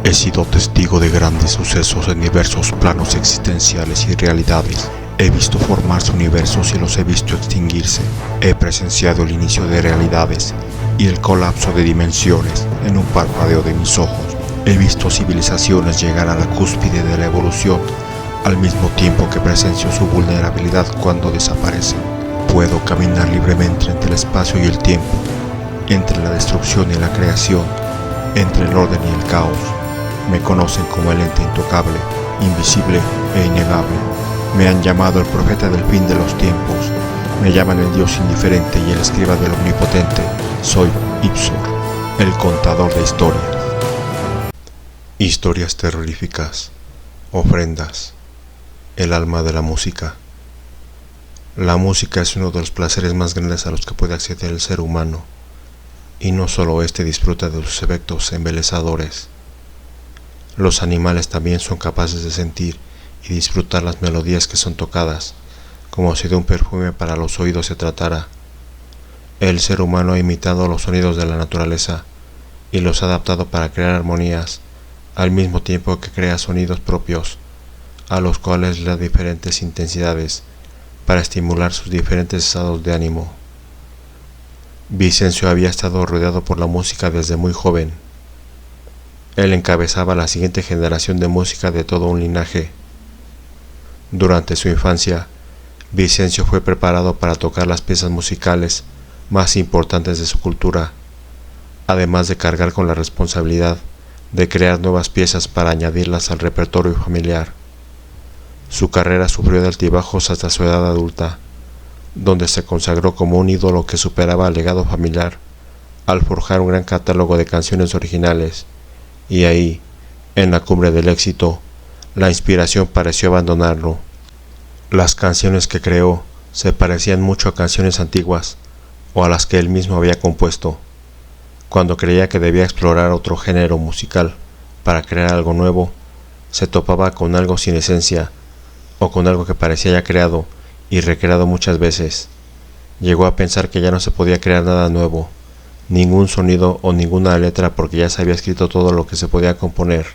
He sido testigo de grandes sucesos en diversos planos existenciales y realidades. He visto formarse universos y los he visto extinguirse. He presenciado el inicio de realidades y el colapso de dimensiones en un parpadeo de mis ojos. He visto civilizaciones llegar a la cúspide de la evolución al mismo tiempo que presencio su vulnerabilidad cuando desaparecen. Puedo caminar libremente entre el espacio y el tiempo, entre la destrucción y la creación, entre el orden y el caos. Me conocen como el ente intocable, invisible e innegable. Me han llamado el profeta del fin de los tiempos. Me llaman el Dios indiferente y el escriba del omnipotente. Soy Ipsor, el contador de historias. Historias terroríficas, ofrendas, el alma de la música. La música es uno de los placeres más grandes a los que puede acceder el ser humano, y no solo éste disfruta de sus efectos embelezadores. Los animales también son capaces de sentir y disfrutar las melodías que son tocadas, como si de un perfume para los oídos se tratara. El ser humano ha imitado los sonidos de la naturaleza y los ha adaptado para crear armonías, al mismo tiempo que crea sonidos propios, a los cuales le da diferentes intensidades para estimular sus diferentes estados de ánimo. Vicencio había estado rodeado por la música desde muy joven. Él encabezaba la siguiente generación de música de todo un linaje. Durante su infancia, Vicencio fue preparado para tocar las piezas musicales más importantes de su cultura, además de cargar con la responsabilidad de crear nuevas piezas para añadirlas al repertorio familiar. Su carrera sufrió de altibajos hasta su edad adulta, donde se consagró como un ídolo que superaba el legado familiar al forjar un gran catálogo de canciones originales, y ahí, en la cumbre del éxito, la inspiración pareció abandonarlo. Las canciones que creó se parecían mucho a canciones antiguas o a las que él mismo había compuesto. Cuando creía que debía explorar otro género musical para crear algo nuevo, se topaba con algo sin esencia o con algo que parecía ya creado y recreado muchas veces. Llegó a pensar que ya no se podía crear nada nuevo, ningún sonido o ninguna letra, porque ya se había escrito todo lo que se podía componer.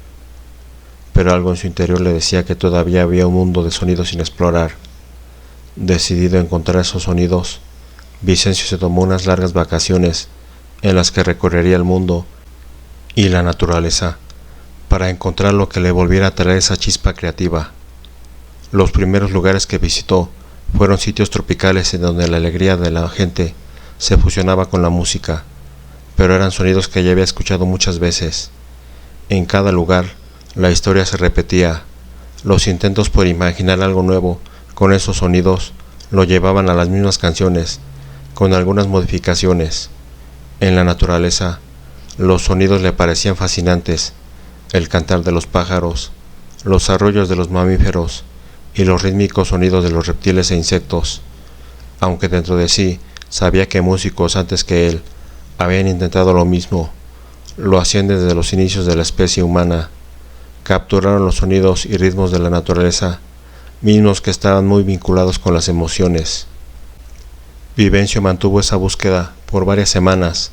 Pero algo en su interior le decía que todavía había un mundo de sonidos sin explorar. Decidido a encontrar esos sonidos, Vicencio se tomó unas largas vacaciones en las que recorrería el mundo y la naturaleza para encontrar lo que le volviera a traer esa chispa creativa. Los primeros lugares que visitó fueron sitios tropicales en donde la alegría de la gente se fusionaba con la música, pero eran sonidos que ya había escuchado muchas veces. En cada lugar, la historia se repetía. Los intentos por imaginar algo nuevo con esos sonidos lo llevaban a las mismas canciones, con algunas modificaciones. En la naturaleza, los sonidos le parecían fascinantes: el cantar de los pájaros, los arrullos de los mamíferos y los rítmicos sonidos de los reptiles e insectos. Aunque dentro de sí sabía que músicos antes que él habían intentado lo mismo, lo hacían desde los inicios de la especie humana. Capturaron los sonidos y ritmos de la naturaleza, mismos que estaban muy vinculados con las emociones. Vicencio mantuvo esa búsqueda por varias semanas,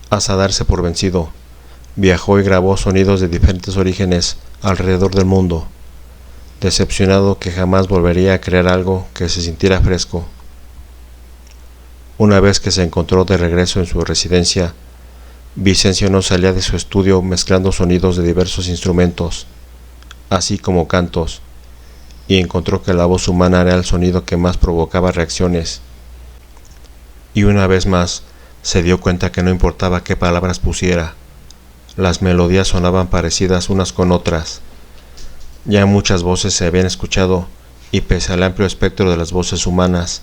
hasta darse por vencido. Viajó y grabó sonidos de diferentes orígenes alrededor del mundo, decepcionado que jamás volvería a crear algo que se sintiera fresco. Una vez que se encontró de regreso en su residencia, Vicencio no salía de su estudio mezclando sonidos de diversos instrumentos, así como cantos, y encontró que la voz humana era el sonido que más provocaba reacciones. Y una vez más se dio cuenta que no importaba qué palabras pusiera, las melodías sonaban parecidas unas con otras. Ya muchas voces se habían escuchado, y pese al amplio espectro de las voces humanas,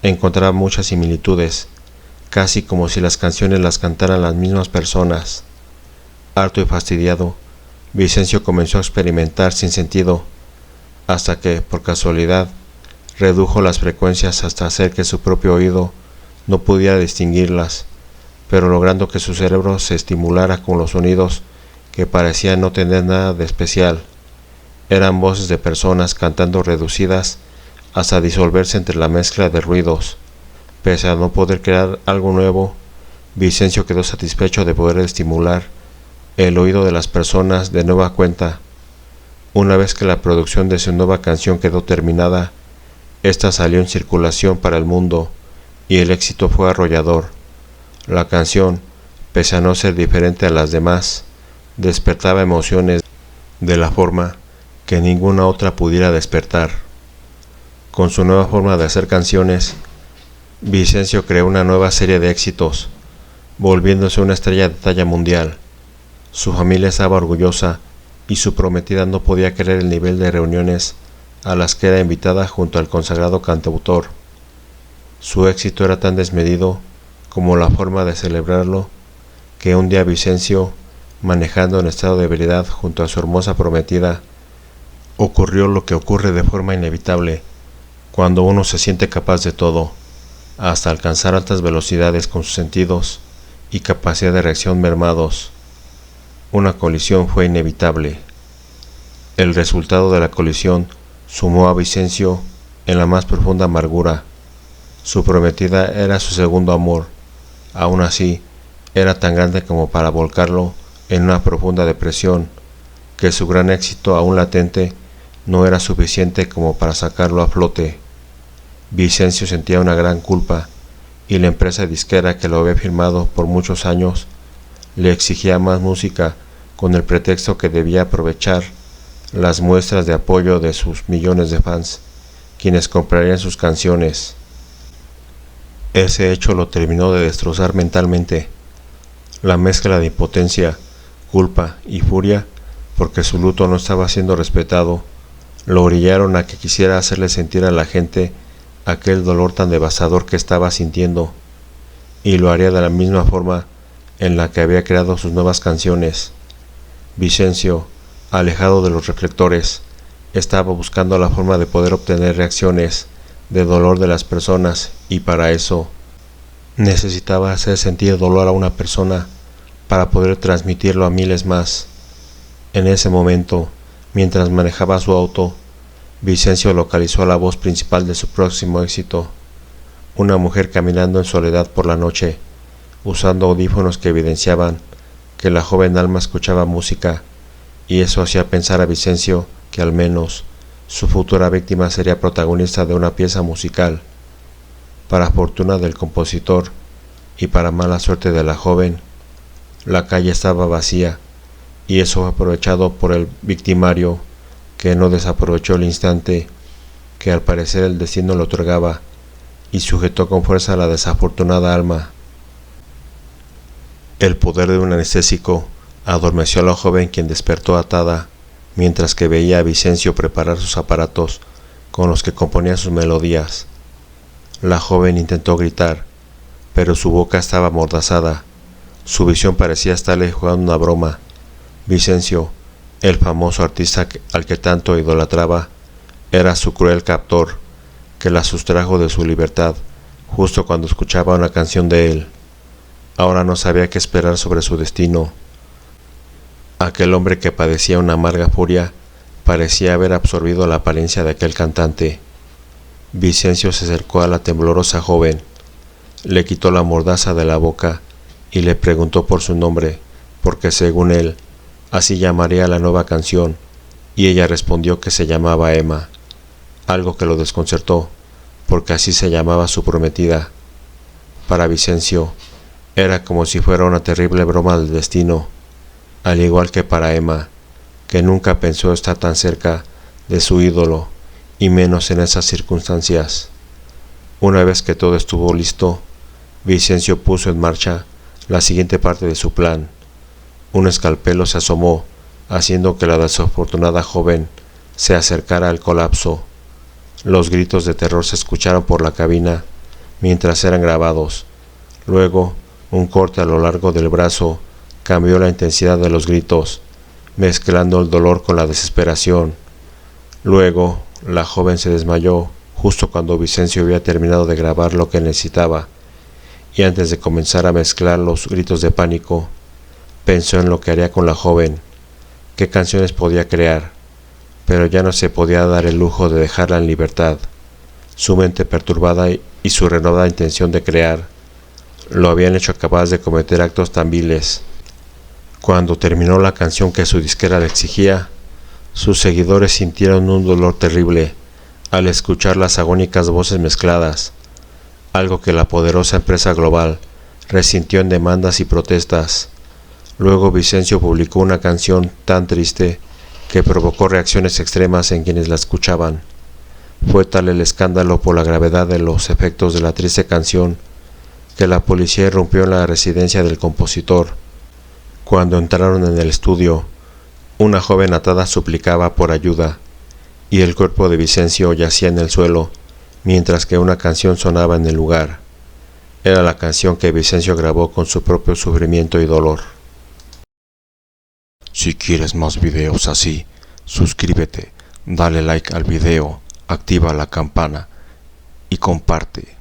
encontraba muchas similitudes, casi como si las canciones las cantaran las mismas personas. Harto y fastidiado, Vicencio comenzó a experimentar sin sentido, hasta que, por casualidad, redujo las frecuencias hasta hacer que su propio oído no pudiera distinguirlas, pero logrando que su cerebro se estimulara con los sonidos que parecían no tener nada de especial. Eran voces de personas cantando reducidas hasta disolverse entre la mezcla de ruidos. Pese a no poder crear algo nuevo, Vicencio quedó satisfecho de poder estimular el oído de las personas de nueva cuenta. Una vez que la producción de su nueva canción quedó terminada, esta salió en circulación para el mundo y el éxito fue arrollador. La canción, pese a no ser diferente a las demás, despertaba emociones de la forma que ninguna otra pudiera despertar. Con su nueva forma de hacer canciones, Vicencio creó una nueva serie de éxitos, volviéndose una estrella de talla mundial. Su familia estaba orgullosa y su prometida no podía creer el nivel de reuniones a las que era invitada junto al consagrado cantautor. Su éxito era tan desmedido como la forma de celebrarlo, que un día Vicencio, manejando en estado de ebriedad junto a su hermosa prometida, ocurrió lo que ocurre de forma inevitable cuando uno se siente capaz de todo, hasta alcanzar altas velocidades con sus sentidos y capacidad de reacción mermados. Una colisión fue inevitable. El resultado de la colisión sumó a Vicencio en la más profunda amargura. Su prometida era su segundo amor. Aún así, era tan grande como para volcarlo en una profunda depresión, que su gran éxito aún latente no era suficiente como para sacarlo a flote. Vicencio sentía una gran culpa, y la empresa disquera que lo había firmado por muchos años le exigía más música con el pretexto que debía aprovechar las muestras de apoyo de sus millones de fans, quienes comprarían sus canciones. Ese hecho lo terminó de destrozar mentalmente. La mezcla de impotencia, culpa y furia, porque su luto no estaba siendo respetado, lo orillaron a que quisiera hacerle sentir a la gente aquel dolor tan devastador que estaba sintiendo, y lo haría de la misma forma en la que había creado sus nuevas canciones. Vicencio, alejado de los reflectores, estaba buscando la forma de poder obtener reacciones de dolor de las personas, y para eso necesitaba hacer sentir dolor a una persona para poder transmitirlo a miles más. En ese momento, mientras manejaba su auto, Vicencio localizó a la voz principal de su próximo éxito, una mujer caminando en soledad por la noche, usando audífonos que evidenciaban que la joven alma escuchaba música, y eso hacía pensar a Vicencio que al menos su futura víctima sería protagonista de una pieza musical. Para fortuna del compositor y para mala suerte de la joven, la calle estaba vacía, y eso fue aprovechado por el victimario, que no desaprovechó el instante que al parecer el destino le otorgaba, y sujetó con fuerza a la desafortunada alma. El poder de un anestésico adormeció a la joven, quien despertó atada, mientras que veía a Vicencio preparar sus aparatos con los que componía sus melodías. La joven intentó gritar, pero su boca estaba amordazada. Su visión parecía estarle jugando una broma. Vicencio, el famoso artista al que tanto idolatraba, era su cruel captor, que la sustrajo de su libertad justo cuando escuchaba una canción de él. Ahora no sabía qué esperar sobre su destino. Aquel hombre, que padecía una amarga furia, parecía haber absorbido la apariencia de aquel cantante. Vicencio se acercó a la temblorosa joven, le quitó la mordaza de la boca y le preguntó por su nombre, porque según él, así llamaría la nueva canción, y ella respondió que se llamaba Emma, algo que lo desconcertó, porque así se llamaba su prometida. Para Vicencio, era como si fuera una terrible broma del destino, al igual que para Emma, que nunca pensó estar tan cerca de su ídolo, y menos en esas circunstancias. Una vez que todo estuvo listo, Vicencio puso en marcha la siguiente parte de su plan. Un escalpelo se asomó, haciendo que la desafortunada joven se acercara al colapso. Los gritos de terror se escucharon por la cabina mientras eran grabados. Luego, un corte a lo largo del brazo cambió la intensidad de los gritos, mezclando el dolor con la desesperación. Luego, la joven se desmayó justo cuando Vicencio había terminado de grabar lo que necesitaba, y antes de comenzar a mezclar los gritos de pánico, pensó en lo que haría con la joven, qué canciones podía crear, pero ya no se podía dar el lujo de dejarla en libertad. Su mente perturbada y su renovada intención de crear lo habían hecho capaz de cometer actos tan viles. Cuando terminó la canción que su disquera le exigía, sus seguidores sintieron un dolor terrible al escuchar las agónicas voces mezcladas, algo que la poderosa empresa global resintió en demandas y protestas. Luego Vicencio publicó una canción tan triste que provocó reacciones extremas en quienes la escuchaban. Fue tal el escándalo por la gravedad de los efectos de la triste canción que la policía irrumpió en la residencia del compositor. Cuando entraron en el estudio, una joven atada suplicaba por ayuda, y el cuerpo de Vicencio yacía en el suelo, mientras que una canción sonaba en el lugar. Era la canción que Vicencio grabó con su propio sufrimiento y dolor. Si quieres más videos así, suscríbete, dale like al video, activa la campana y comparte.